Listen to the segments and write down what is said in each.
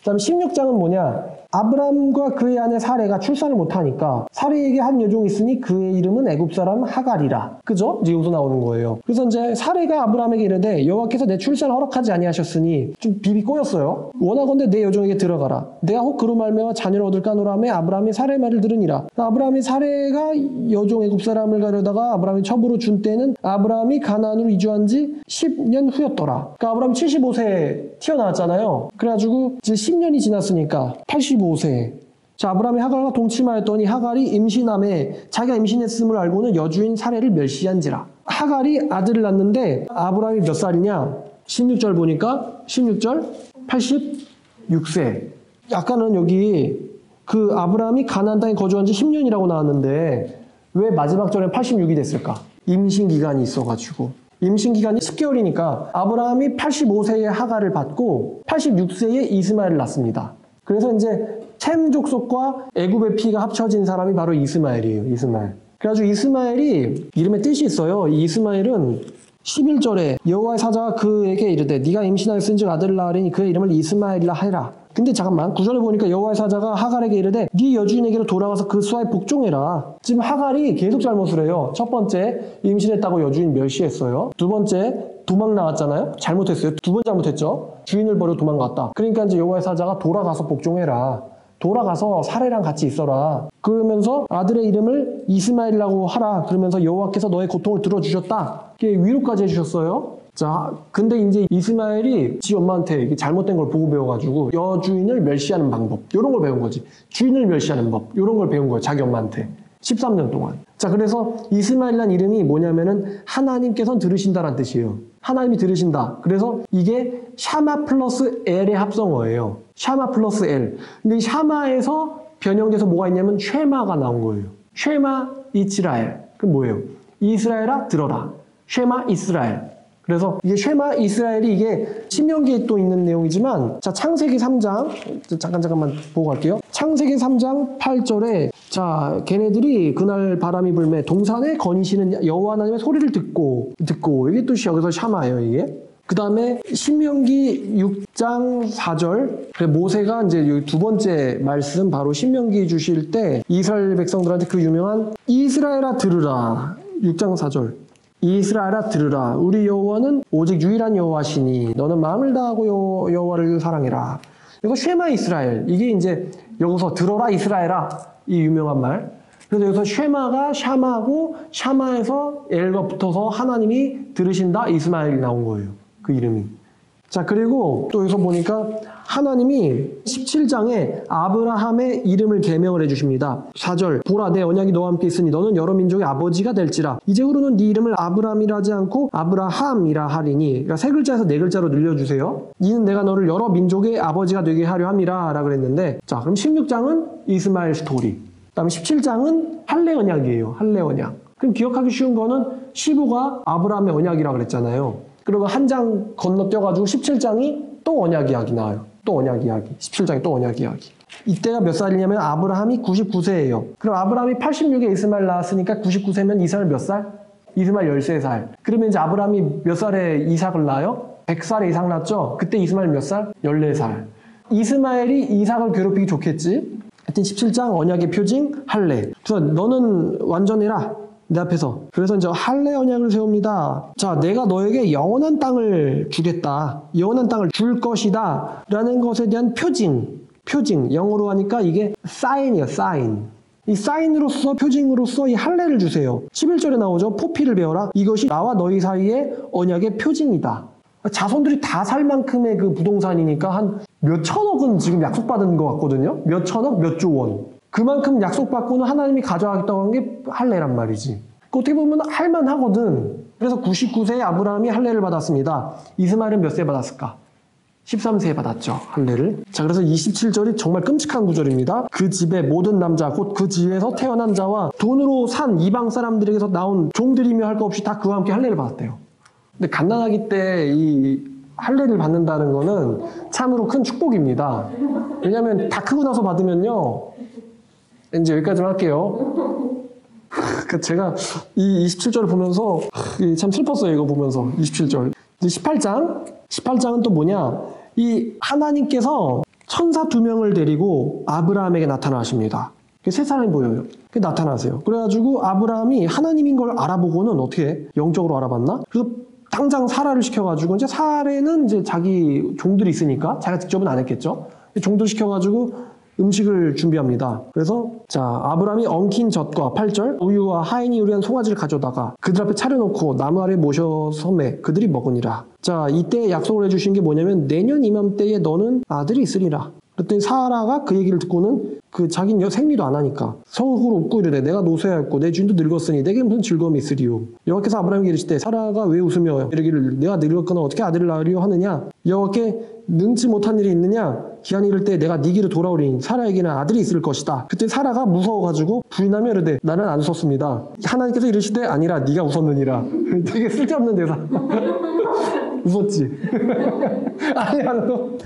그 다음 16장은 뭐냐? 아브람과 그의 아내 사레가 출산을 못하니까 사레에게 한 여종이 있으니 그의 이름은 애굽 사람 하갈이라. 그죠? 이제 여기서 나오는 거예요. 그래서 이제 사레가 아브람에게 이르되 여호와께서 내 출산을 허락하지 아니하셨으니 좀 비비 꼬였어요. 원하건대 내 여종에게 들어가라. 내가 혹 그로 말미암아 자녀를 얻을까 하노라 하며 아브람이 사레의 말을 들으니라. 아브람이 사레가 여종 애굽 사람을 가려다가 아브람이 첩으로 준 때는 아브람이 가나안으로 이주한 지 10년 후였더라. 그러니까 아브람 75세에 튀어나왔잖아요. 그래가지고 이제 10년이 지났으니까 85세. 자, 아브람이 하갈과 동침하였더니 하갈이 임신함에 자기가 임신했음을 알고는 여주인 사레를 멸시한지라. 하갈이 아들을 낳는데 아브람이 몇 살이냐? 16절 보니까 16절 86세. 아까는 여기 그 아브람이 가나안 땅에 거주한 지 10년이라고 나왔는데 왜 마지막 절에 86이 됐을까? 임신 기간이 있어가지고. 임신 기간이 10개월이니까 아브라함이 85세에 하갈을 받고 86세에 이스마엘을 낳습니다. 그래서 이제 셈 족속과 애굽의 피가 합쳐진 사람이 바로 이스마엘이에요. 이스마엘. 그래가지고 이스마엘이 이름에 뜻이 있어요. 이 이스마엘은 11절에 여호와의 사자가 그에게 이르되 네가 임신하였은즉 아들을 낳으리니 그의 이름을 이스마엘이라 하라. 근데 잠깐만 9절에 보니까 여호와의 사자가 하갈에게 이르되 네 여주인에게로 돌아가서 그 수하에 복종해라. 지금 하갈이 계속 잘못을 해요. 첫 번째 임신했다고 여주인 멸시했어요. 두 번째 도망 나왔잖아요. 잘못했어요. 두 번 잘못했죠. 주인을 버려 도망갔다. 그러니까 이제 여호와의 사자가 돌아가서 복종해라. 돌아가서 사레랑 같이 있어라. 그러면서 아들의 이름을 이스마엘이라고 하라. 그러면서 여호와께서 너의 고통을 들어주셨다. 이렇게 위로까지 해주셨어요. 자, 근데 이제 이스마엘이 지 엄마한테 잘못된 걸 보고 배워가지고 여주인을 멸시하는 방법 이런 걸 배운 거지. 주인을 멸시하는 법 이런 걸 배운 거예요. 자기 엄마한테 13년 동안. 자, 그래서 이스마엘이라는 이름이 뭐냐면은 하나님께서는 들으신다라는 뜻이에요. 하나님이 들으신다. 그래서 이게 샤마 플러스 엘의 합성어예요. 샤마 플러스 엘. 근데 이 샤마에서 변형돼서 뭐가 있냐면 쉐마가 나온 거예요. 쉐마 이스라엘. 그럼 뭐예요? 이스라엘아 들어라. 쉐마 이스라엘. 그래서 이게 쉐마 이스라엘이 이게 신명기에 또 있는 내용이지만 자, 창세기 3장 잠깐만 보고 갈게요. 창세기 3장 8절에 자, 걔네들이 그날 바람이 불매 동산에 거니시는 여호와 하나님의 소리를 듣고 이게 또 여기서 샤마예요, 이게. 그 다음에 신명기 6장 4절 모세가 이제 두 번째 말씀 바로 신명기 주실 때 이스라엘 백성들한테 그 유명한 이스라엘아 들으라 6장 4절 이스라엘아 들으라 우리 여호와는 오직 유일한 여호와시니 너는 마음을 다하고 여호와를 사랑해라. 이거 쉐마 이스라엘 이게 이제 여기서 들어라 이스라엘아 이 유명한 말. 그래서 여기서 쉐마가 샤마고 샤마에서 엘과 붙어서 하나님이 들으신다 이스마엘이 나온 거예요. 그 이름이. 자, 그리고 또 여기서 보니까 하나님이 17장에 아브라함의 이름을 계명을 해주십니다. 4절 보라 내 언약이 너와 함께 있으니 너는 여러 민족의 아버지가 될지라 이제후로는 네 이름을 아브람이라 하지 않고 아브라함이라 하리니 그러니까 세 글자에서 네 글자로 늘려주세요. 이는 내가 너를 여러 민족의 아버지가 되게 하려 함이라 라고 그랬는데 자, 그럼 16장은 이스마엘 스토리 그 다음에 17장은 할례 언약이에요. 할례 언약. 그럼 기억하기 쉬운 거는 15가 아브라함의 언약이라고 그랬잖아요. 그리고 한 장 건너뛰어가지고 17장이 또 언약 이야기 나와요. 또 언약 이야기. 17장이 또 언약 이야기. 이때가 몇 살이냐면 아브라함이 99세예요. 그럼 아브라함이 86에 이스마엘 낳았으니까 99세면 이스마엘 몇 살? 이스마엘 13살. 그러면 이제 아브라함이 몇 살에 이삭을 낳아요? 100살에 이삭 낳았죠? 그때 이스마엘 몇 살? 14살. 이스마엘이 이삭을 괴롭히기 좋겠지? 하여튼 17장 언약의 표징 할례. 너는 완전해라. 내 앞에서. 그래서 이제 할례 언약을 세웁니다. 자, 내가 너에게 영원한 땅을 주겠다. 영원한 땅을 줄 것이다. 라는 것에 대한 표징. 영어로 하니까 이게 사인이에요. 사인. 이 사인으로서 표징으로서 이 할례를 주세요. 11절에 나오죠. 포피를 베어라. 이것이 나와 너희 사이의 언약의 표징이다. 자손들이 다 살 만큼의 그 부동산이니까 한 몇 천억은 지금 약속받은 것 같거든요. 몇 천억, 몇 조 원. 그만큼 약속받고는 하나님이 가져가겠다고 한 게 할례란 말이지. 어떻게 보면 할만하거든. 그래서 99세에 아브라함이 할례를 받았습니다. 이스마엘은 몇 세 받았을까? 13세에 받았죠. 할례를. 자, 그래서 27절이 정말 끔찍한 구절입니다. 그 집의 모든 남자 곧 그 집에서 태어난 자와 돈으로 산 이방 사람들에게서 나온 종들이며 할 것 없이 다 그와 함께 할례를 받았대요. 근데 갓난아기 때 이 할례를 받는다는 거는 참으로 큰 축복입니다. 왜냐하면 다 크고 나서 받으면요. 이제 여기까지만 할게요. 제가 이 27절을 보면서 참 슬펐어요. 이거 보면서 27절. 18장은 또 뭐냐? 이 하나님께서 천사 2명을 데리고 아브라함에게 나타나십니다. 세 사람이 보여요. 나타나세요. 그래가지고 아브라함이 하나님인 걸 알아보고는 어떻게 해? 영적으로 알아봤나? 그래서 당장 사라를 시켜가지고 이제 사례는 이제 자기 종들이 있으니까 자기가 직접은 안 했겠죠. 종들 시켜가지고 음식을 준비합니다. 그래서 자 아브라함이 엉킨 젖과 8절 우유와 하인이 요리한 송아지를 가져다가 그들 앞에 차려놓고 나무 아래 모셔서 매 그들이 먹으니라. 자 이때 약속을 해주신 게 뭐냐면 내년 이맘때에 너는 아들이 있으리라. 그랬더니 사라가 그 얘기를 듣고는 자기는 생리도 안 하니까 속으로 웃고 이르되 내가 노쇠하였고 내 주인도 늙었으니 내게 무슨 즐거움이 있으리요. 여호와께서 아브라함에게 이르시되 사라가 왜 웃으며 이르기를 내가 늙었거나 어떻게 아들을 낳으리요 하느냐. 여호와께 능치 못한 일이 있느냐. 기한이 이를 때 내가 네 길로 돌아오리니 사라에게는 아들이 있을 것이다. 그때 사라가 무서워가지고 부인하며 이르되 나는 안 웃었습니다. 하나님께서 이르시되 아니라 네가 웃었느니라. 되게 쓸데없는 대사. 웃었지. 아니야 너.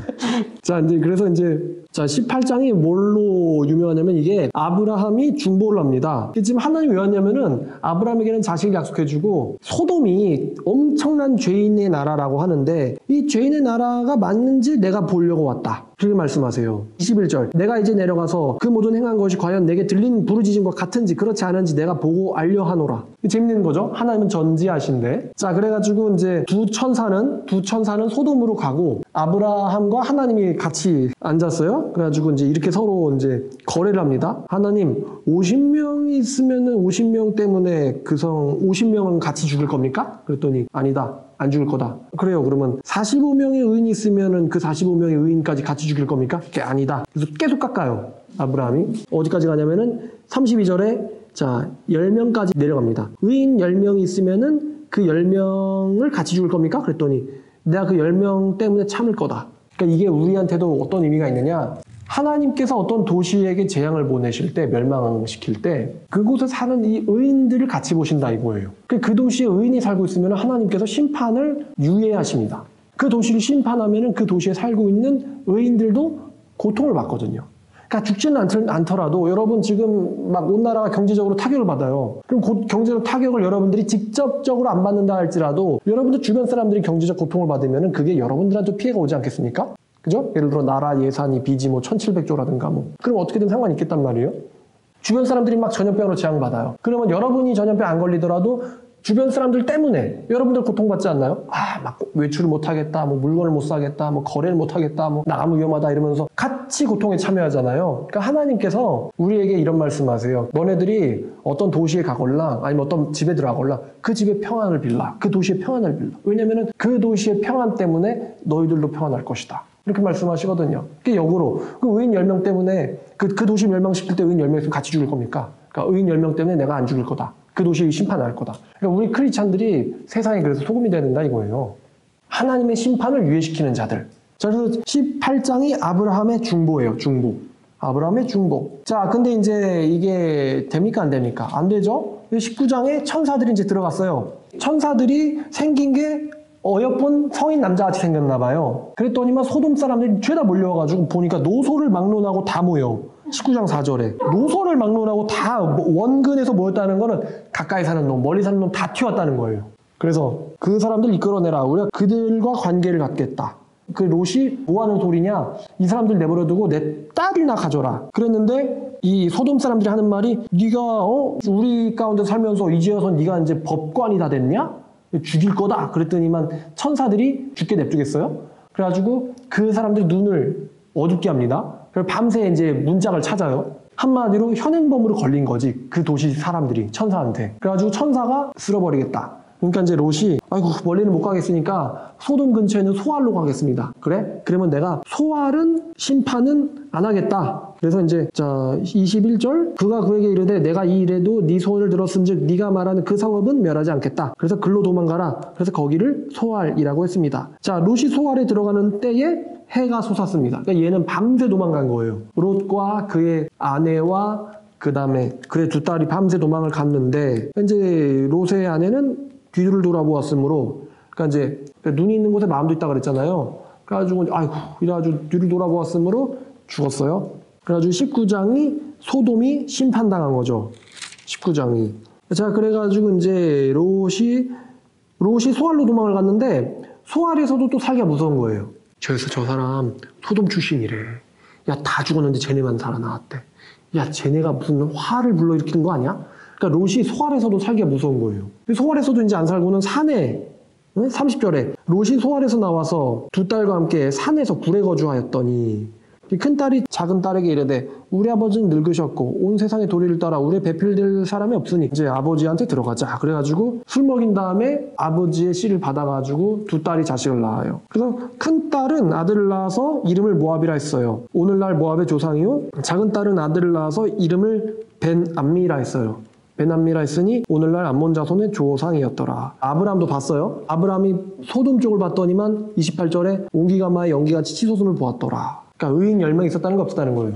자 이제 그래서 이제 자 18장이 뭘로 유명하냐면 이게 아브라함이 중보를 합니다. 지금 하나님이 왜 왔냐면은 아브라함에게는 자식을 약속해주고 소돔이 엄청난 죄인의 나라라고 하는데 이 죄인의 나라가 맞는지 내가 보려고 왔다. 그렇게 말씀하세요. 21절 내가 이제 내려가서 그 모든 행한 것이 과연 내게 들린 부르짖음과 같은지 그렇지 않은지 내가 보고 알려 하노라. 재밌는 거죠. 하나님은 전지하신데 자 그래가지고 이제 두 천사는 소돔으로 가고 아브라함과 하나님이 같이 앉았어요. 그래가지고 이제 이렇게 서로 이제 거래를 합니다. 하나님 50명이 있으면은 50명 때문에 그 성 50명은 같이 죽을 겁니까? 그랬더니 아니다. 안 죽을 거다. 그래요. 그러면 45명의 의인이 있으면은 그 45명의 의인까지 같이 죽일 겁니까? 그게 아니다. 그래서 계속 깎아요. 아브라함이. 어디까지 가냐면은 32절에 자 10명까지 내려갑니다. 의인 10명이 있으면은 그 10명을 같이 죽일 겁니까? 그랬더니 내가 그 10명 때문에 참을 거다. 그러니까 이게 우리한테도 어떤 의미가 있느냐. 하나님께서 어떤 도시에게 재앙을 보내실 때, 멸망시킬 때 그곳에 사는 이 의인들을 같이 보신다 이거예요. 그 도시에 의인이 살고 있으면 하나님께서 심판을 유예하십니다. 그 도시를 심판하면 그 도시에 살고 있는 의인들도 고통을 받거든요. 그러니까 죽지는 않더라도 여러분 지금 막 온 나라가 경제적으로 타격을 받아요. 그럼 경제적 타격을 여러분들이 직접적으로 안 받는다 할지라도 여러분들 주변 사람들이 경제적 고통을 받으면 그게 여러분들한테 피해가 오지 않겠습니까? 그죠? 예를 들어 나라 예산이 빚이 1700조라든가 그럼 어떻게든 상관이 있겠단 말이에요. 주변 사람들이 막 전염병으로 재앙받아요. 그러면 여러분이 전염병 안 걸리더라도 주변 사람들 때문에 여러분들 고통받지 않나요? 막 외출을 못하겠다, 물건을 못 사겠다, 거래를 못하겠다, 나 아무 위험하다 이러면서 같이 고통에 참여하잖아요. 그러니까 하나님께서 우리에게 이런 말씀하세요. 너네들이 어떤 도시에 가거나 아니면 어떤 집에 들어가거나 그 집의 평안을 빌라. 그 도시의 평안을 빌라. 왜냐면은 그 도시의 평안 때문에 너희들도 평안할 것이다. 이렇게 말씀하시거든요. 그게 역으로 그 의인 10명 때문에 그 도시 멸망시킬 때 의인 10명 있으면 같이 죽을 겁니까? 그러니까 의인 10명 때문에 내가 안 죽을 거다. 그 도시에 심판할 거다. 그러니까 우리 크리스찬들이 세상에 그래서 소금이 된다 이거예요. 하나님의 심판을 유예시키는 자들. 자, 그래서 18장이 아브라함의 중보예요. 중보. 아브라함의 중보. 자, 근데 이제 이게 됩니까? 안 됩니까? 안 되죠? 19장에 천사들이 이제 들어갔어요. 천사들이 생긴 게 어여쁜 성인 남자같이 생겼나 봐요. 그랬더니만 소돔 사람들이 죄다 몰려와가지고 보니까 노소를 막론하고 다 모여. 19장 4절에 노소를 막론하고 다 원근에서 모였다는 거는 가까이 사는 놈, 멀리 사는 놈 다 튀었다는 거예요. 그래서 그 사람들 이끌어내라. 우리가 그들과 관계를 갖겠다. 그 롯이 뭐 하는 소리냐? 이 사람들 내버려두고 내 딸이나 가져라. 그랬는데 이 소돔 사람들이 하는 말이 네가 우리 가운데 살면서 이제여서 네가 이제 법관이 다 됐냐? 죽일 거다. 그랬더니만 천사들이 죽게 냅두겠어요? 그래가지고 그 사람들이 눈을 어둡게 합니다. 그래서 밤새 이제 문짝을 찾아요. 한마디로 현행범으로 걸린 거지. 그 도시 사람들이 천사한테. 그래가지고 천사가 쓸어버리겠다. 그러니까 이제 롯이 아이고 멀리는 못 가겠으니까 소돔 근처에 있는 소알로 가겠습니다. 그래? 그러면 내가 소알은 심판은 안 하겠다. 그래서 이제 자 21절 그가 그에게 이르되 내가 이 일에도 네 소원을 들었은즉 네가 말하는 그 성읍은 멸하지 않겠다. 그래서 글로 도망가라. 그래서 거기를 소알이라고 했습니다. 자 롯이 소알에 들어가는 때에 해가 솟았습니다. 그러니까 얘는 밤새 도망간 거예요. 롯과 그의 아내와 그 다음에 그의 두 딸이 밤새 도망을 갔는데 이제 롯의 아내는 뒤를 돌아보았으므로 그러니까 이제 눈이 있는 곳에 마음도 있다 그랬잖아요. 그래가지고 아이고 이래가지고 뒤를 돌아보았으므로 죽었어요. 그래가지고 19장이 소돔이 심판당한 거죠. 19장이. 자 그래가지고 이제 롯이 소알로 도망을 갔는데 소알에서도 또 살기가 무서운 거예요. 저 사람 소돔 출신이래. 야, 다 죽었는데 쟤네만 살아나왔대. 야, 쟤네가 무슨 화를 불러일으키는 거 아니야? 그러니까 롯이 소알에서도 살기가 무서운 거예요. 소알에서도 이제 안 살고는 산에 30절에 롯이 소알에서 나와서 두 딸과 함께 산에서 굴에 거주하였더니 큰 딸이 작은 딸에게 이르되 우리 아버지는 늙으셨고 온 세상의 도리를 따라 우리의 배필될 사람이 없으니 이제 아버지한테 들어가자. 그래가지고 술 먹인 다음에 아버지의 씨를 받아가지고 두 딸이 자식을 낳아요. 그래서 큰 딸은 아들을 낳아서 이름을 모압이라 했어요. 오늘날 모압의 조상이요. 작은 딸은 아들을 낳아서 이름을 벤암미라 했어요. 벤암미라 했으니 오늘날 암몬 자손의 조상이었더라. 아브라함도 봤어요. 아브라함이 소돔 쪽을 봤더니만 28절에 온기가마의 연기같이 치솟음을 보았더라. 그러니까 의인 10명 있었다는 거 없었다는 거예요.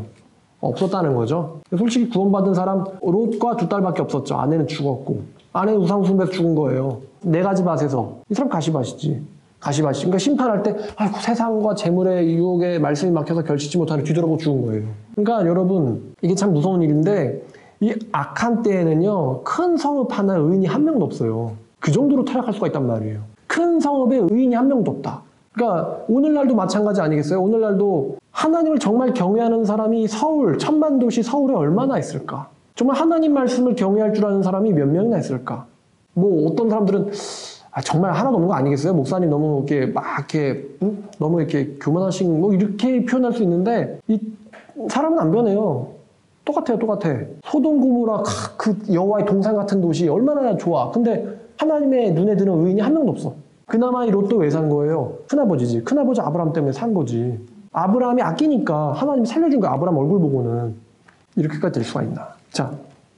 없었다는 거죠. 솔직히 구원받은 사람 롯과 두 딸밖에 없었죠. 아내는 죽었고 아내는 우상숭배에서 죽은 거예요. 네 가지 밭에서. 이 사람 가시밭이지. 가시밭이. 그러니까 심판할 때 아이고 세상과 재물의 유혹에 말씀이 막혀서 결치지 못하는 뒤돌아보고 죽은 거예요. 그러니까 여러분 이게 참 무서운 일인데 이 악한 때에는요 큰 성읍 하나 의인이 한 명도 없어요. 그 정도로 타락할 수가 있단 말이에요. 큰 성읍에 의인이 한 명도 없다. 그러니까 오늘날도 마찬가지 아니겠어요? 오늘날도 하나님을 정말 경외하는 사람이 서울, 천만 도시 서울에 얼마나 있을까? 정말 하나님 말씀을 경외할 줄 아는 사람이 몇 명이나 있을까? 뭐 어떤 사람들은 정말 하나도 없는 거 아니겠어요? 목사님 너무 이렇게 막 이렇게 너무 이렇게 교만하신 뭐 이렇게 표현할 수 있는데 이 사람은 안 변해요. 똑같아요, 똑같아. 소돔 고모라 그 여호와의 동산 같은 도시 얼마나 좋아. 근데 하나님의 눈에 드는 의인이 한 명도 없어. 그나마 이 롯도 왜 산 거예요? 큰아버지지. 큰아버지 아브라함 때문에 산 거지. 아브라함이 아끼니까 하나님이 살려준 거야. 아브라함 얼굴 보고는. 이렇게까지 될 수가 있나. 자,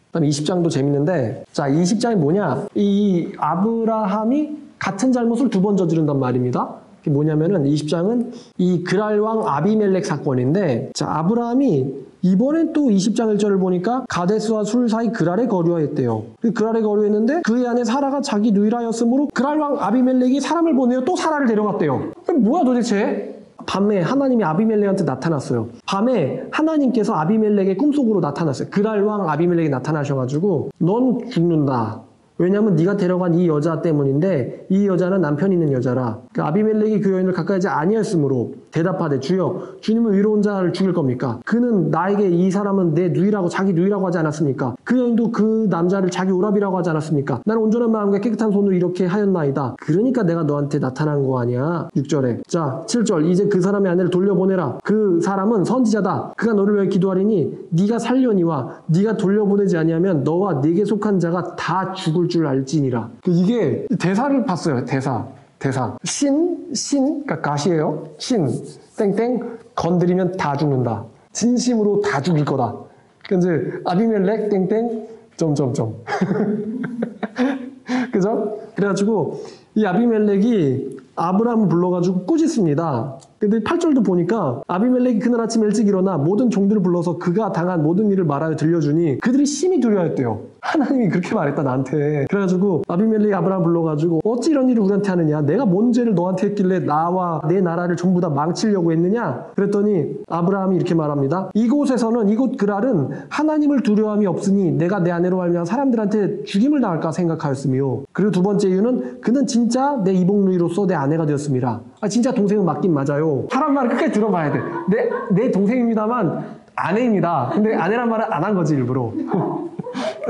그다음에 20장도 재밌는데 자, 20장이 뭐냐? 이 아브라함이 같은 잘못을 두 번 저지른단 말입니다. 그게 뭐냐면은 20장은 이 그랄 왕 아비멜렉 사건인데 자, 아브라함이 이번엔 또 20장 1절을 보니까 가데스와 술 사이 그랄에 거류하였대요. 그랄에 거류했는데 그의 아내 사라가 자기 누이라였으므로 그랄 왕 아비멜렉이 사람을 보내어 또 사라를 데려갔대요. 뭐야 도대체? 밤에 하나님이 아비멜렉한테 나타났어요. 밤에 하나님께서 아비멜렉의 꿈속으로 나타났어요. 그랄 왕 아비멜렉이 나타나셔가지고 넌 죽는다. 왜냐하면 네가 데려간 이 여자 때문인데 이 여자는 남편 있는 여자라. 그 아비멜렉이 그 여인을 가까이 하지 아니하였으므로 대답하되 주여 주님은 의로운 자를 죽일 겁니까? 그는 나에게 이 사람은 내 누이라고 자기 누이라고 하지 않았습니까? 그 여인도 그 남자를 자기 오라비라고 하지 않았습니까? 나는 온전한 마음과 깨끗한 손으로 이렇게 하였나이다. 그러니까 내가 너한테 나타난 거 아니야. 6절에 자 7절 이제 그 사람의 아내를 돌려보내라. 그 사람은 선지자다. 그가 너를 위해 기도하리니 네가 살려니와 네가 돌려보내지 아니하면 너와 네게 속한 자가 다 죽을 줄 알지니라. 이게 대사를 봤어요. 대사. 그러니까 가시예요. 신, 땡땡, 건드리면 다 죽는다. 진심으로 다 죽일 거다. 그러니까 이제 아비멜렉, 땡땡, 점점점. 그죠? 그래가지고 이 아비멜렉이 아브라함을 불러가지고 꾸짖습니다. 근데 8절도 보니까 아비멜렉이 그날 아침 일찍 일어나 모든 종들을 불러서 그가 당한 모든 일을 말하여 들려주니 그들이 심히 두려워했대요. 하나님이 그렇게 말했다 나한테. 그래가지고 아비멜렉이 아브라함 불러가지고 어찌 이런 일을 우리한테 하느냐? 내가 뭔 죄를 너한테 했길래 나와 내 나라를 전부 다 망치려고 했느냐? 그랬더니 아브라함이 이렇게 말합니다. 이곳에서는 이곳 그랄은 하나님을 두려움이 없으니 내가 내 아내로 말미암아 사람들한테 죽임을 당할까 생각하였으며 그리고 두 번째 이유는 그는 진짜 내 이복누이로서 내 아내가 되었습니다. 진짜 동생은 맞긴 맞아요. 사람 말을 끝까지 들어봐야 돼. 내 동생입니다만 아내입니다. 근데 아내란 말은 안 한 거지 일부러.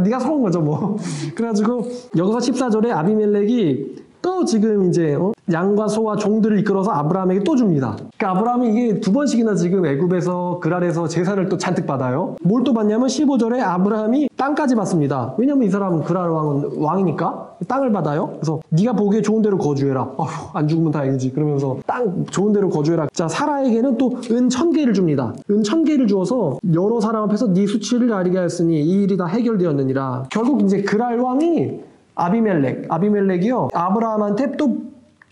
네가 속은 거죠 뭐. 그래가지고 여기서 14절에 아비멜렉이 또 지금 이제 양과 소와 종들을 이끌어서 아브라함에게 또 줍니다. 그러니까 아브라함이 이게 두 번씩이나 지금 애굽에서 그랄에서 제사를 또 잔뜩 받아요. 뭘 또 받냐면 15절에 아브라함이 땅까지 받습니다. 왜냐면 이 사람은 그랄 왕은 왕이니까 땅을 받아요. 그래서 네가 보기에 좋은 데로 거주해라. 안 죽으면 다행이지. 그러면서 땅 좋은 데로 거주해라. 자, 사라에게는 또 은 1000개를 줍니다. 은 1000개를 주어서 여러 사람 앞에서 네 수치를 가리게 하였으니 이 일이 다 해결되었느니라. 결국 이제 그랄 왕이 아비멜렉이요 아브라함한테 또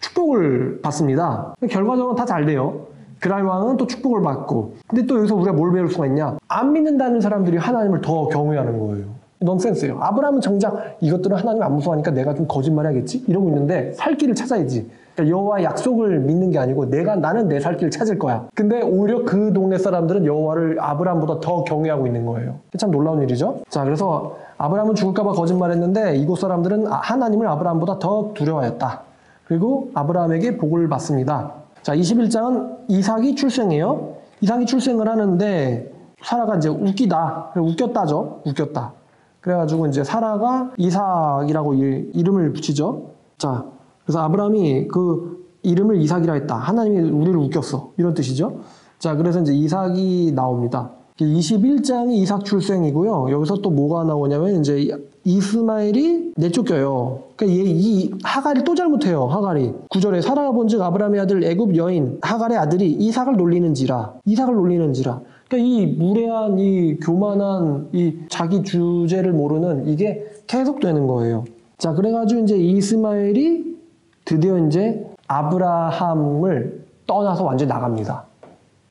축복을 받습니다. 결과적으로 다 잘 돼요. 그랄 왕은 또 축복을 받고. 근데 또 여기서 우리가 뭘 배울 수가 있냐? 안 믿는다는 사람들이 하나님을 더 경외하는 거예요. 넌센스예요. 아브라함은 정작 이것들은 하나님 안 무서워하니까 내가 좀 거짓말해야겠지? 이러고 있는데 살 길을 찾아야지. 그러니까 여호와의 약속을 믿는 게 아니고 나는 내 살 길을 찾을 거야. 근데 오히려 그 동네 사람들은 여호와를 아브라함보다 더 경외하고 있는 거예요. 참 놀라운 일이죠. 자, 그래서 아브라함은 죽을까 봐 거짓말했는데 이곳 사람들은 하나님을 아브라함보다 더 두려워했다. 그리고 아브라함에게 복을 받습니다. 자, 21장은 이삭이 출생해요. 이삭이 출생을 하는데 사라가 이제 웃겼다죠. 웃겼다. 그래가지고 이제 사라가 이삭이라고 이름을 붙이죠. 자, 그래서 아브라함이 그 이름을 이삭이라 했다. 하나님이 우리를 웃겼어. 이런 뜻이죠. 자, 그래서 이제 이삭이 나옵니다. 21장이 이삭 출생이고요. 여기서 또 뭐가 나오냐면 이제 이스마엘이 내쫓겨요. 그러니까 이 하갈이 또 잘못해요. 하갈이 9절에 사라가 본즉 아브라함의 아들 애굽 여인 하갈의 아들이 이삭을 놀리는지라. 그러니까 이 무례한 이 교만한 이 자기 주제를 모르는 이게 계속되는 거예요. 자, 그래가지고 이제 이스마엘이 드디어 이제 아브라함을 떠나서 완전히 나갑니다.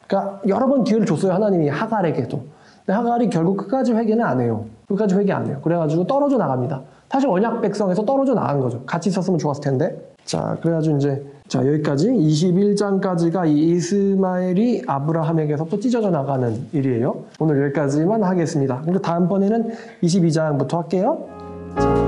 그러니까 여러 번 기회를 줬어요. 하나님이 하갈에게도. 근데 하갈이 결국 끝까지 회개는 안 해요. 끝까지 회개 안 해요. 그래가지고 떨어져 나갑니다. 사실 언약 백성에서 떨어져 나간 거죠. 같이 있었으면 좋았을 텐데. 자, 그래가지고 이제 자, 여기까지 21장까지가 이 이스마엘이 아브라함에게서부터 찢어져 나가는 일이에요. 오늘 여기까지만 하겠습니다. 그리고 다음번에는 22장부터 할게요. 자.